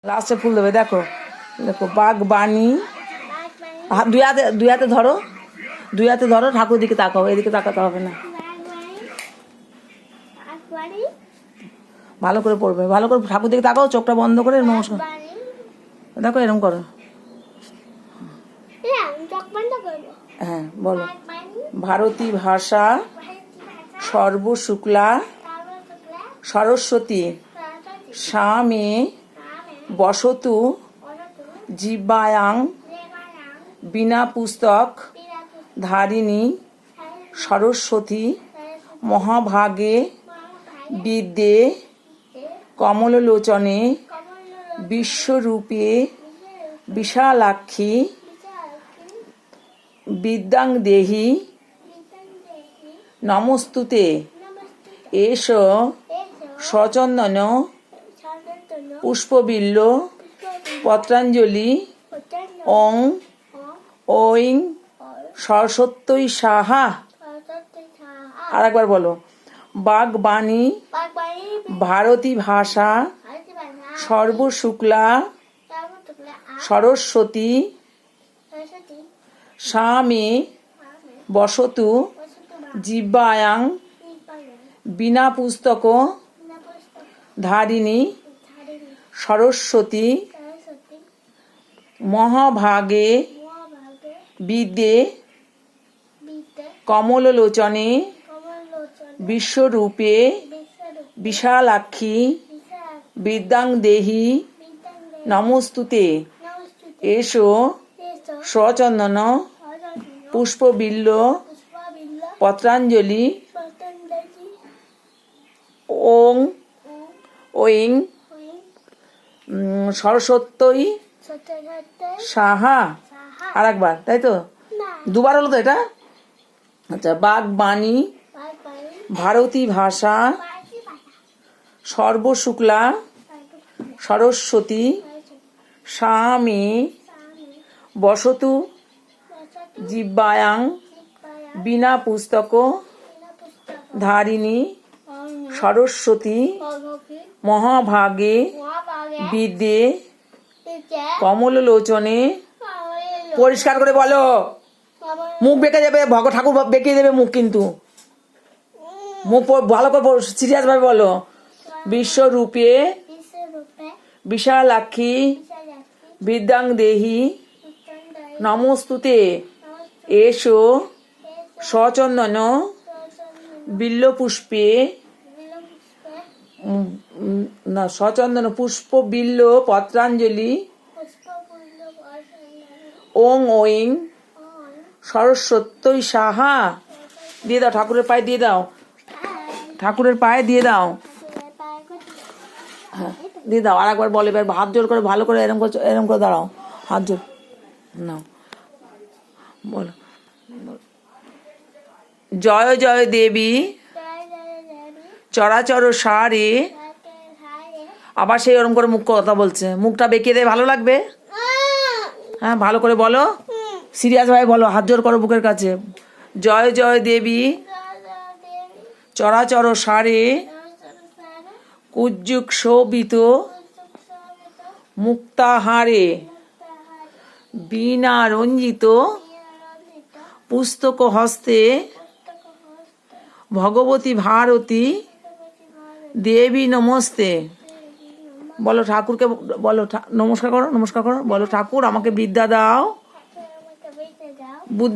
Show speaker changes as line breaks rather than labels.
লাস্টে ফুল দেবে। দেখো দেখো বাগবানি। দুই হাতে ধরো, দুই হাতে ধরো, ঠাকুর দিকে তাকাও, এদিকে তাকাতে হবে না। ভালো করে পড়বে, ভালো করে ঠাকুর দিকে তাকাও, চোখটা বন্ধ করে নমস্কার দেখো, এরকম করো। হ্যাঁ বলো। ভারতী ভাষা সর্বশুক্লা সরস্বতী স্বামে বসতু জিহ্বায়াং বিনা পুস্তক ধারিণী সরস্বতী মহাভাগে বিদ্যে কমললোচনে বিশ্বরূপে বিশালাক্ষী বিদ্যাং দেহি নমস্তুতে। এষ সচন্দন পুষ্পবিল্ল পত্রাঞ্জলি ওং ঐং সরস্বত্যৈ সাহা। আর একবার বলো। বাগবানি ভারতী ভাষা সর্বশুক্লা সরস্বতী স্বামে বসতু জিহ্বায়াং বিনা পুস্তক ধারিণী সরস্বতী মহাভাগে বিদ্যে কমললোচনে বিশ্বরূপে বিশালাক্ষী বিদ্যাং দেহি নমস্তুতে। এষ সচন্দন পুষ্পবিল্ল পত্রাঞ্জলি ওং ঐং সরস্বত্যৈ সাহা। আর একবার, তাই তো? দুবার হলো তো এটা। আচ্ছা। বাগবানি ভারতী ভাষা সর্বশুক্লা সরস্বতী স্বামে বসতু জিহ্বায়াং বিনা পুস্তক ধারিণী সরস্বতী মহাভাগে বিদ্যে কমললোচনে। পরিষ্কার করে বলো, মুখ বেঁকে যাবে, ঠাকুর বেঁকে দেবে মুখ, কিন্তু মুখ ভালো করে সিরিয়াস ভাবে বলো। বিশ্বরূপে বিশালাক্ষী বিদ্যাং দেহি নমস্তুতে। এষ সচন্দন বিল্লপুষ্পে না সচন্দন পুষ্প বিল্ল পত্রাঞ্জলি ওং ঐং সরস্বত্যৈ সাহা। দিয়ে দাও, ঠাকুরের পায়ে দিয়ে দাও, ঠাকুরের পায়ে দিয়ে দাও। হ্যাঁ দিয়ে দাও। আর একবার বলে, এবার হাত জোর করে ভালো করে এরকম করে, এরকম করে দাঁড়াও, হাত জোর নাও, বলো। জয় জয় দেবী চরাচর সারে। আবার সেই ওরকম করে মুখ কথা বলছে, মুখটা বেঁকিয়ে দেয়, ভালো লাগবে। হ্যাঁ ভালো করে বলো, সিরিয়াস ভাবে বলো, হাত জোর করো বুকের কাছে। জয় জয় দেবী চরাচর সারে কুজ্জুক শোভিত মুক্তাহারে বীণা রঞ্জিত পুস্তক হস্তে ভগবতী ভারতী দেবী নমস্তে। বলো ঠাকুরকে, বলো নমস্কার করো, নমস্কার করো, বলো ঠাকুর আমাকে বিদ্যা দাও, বুদ্ধি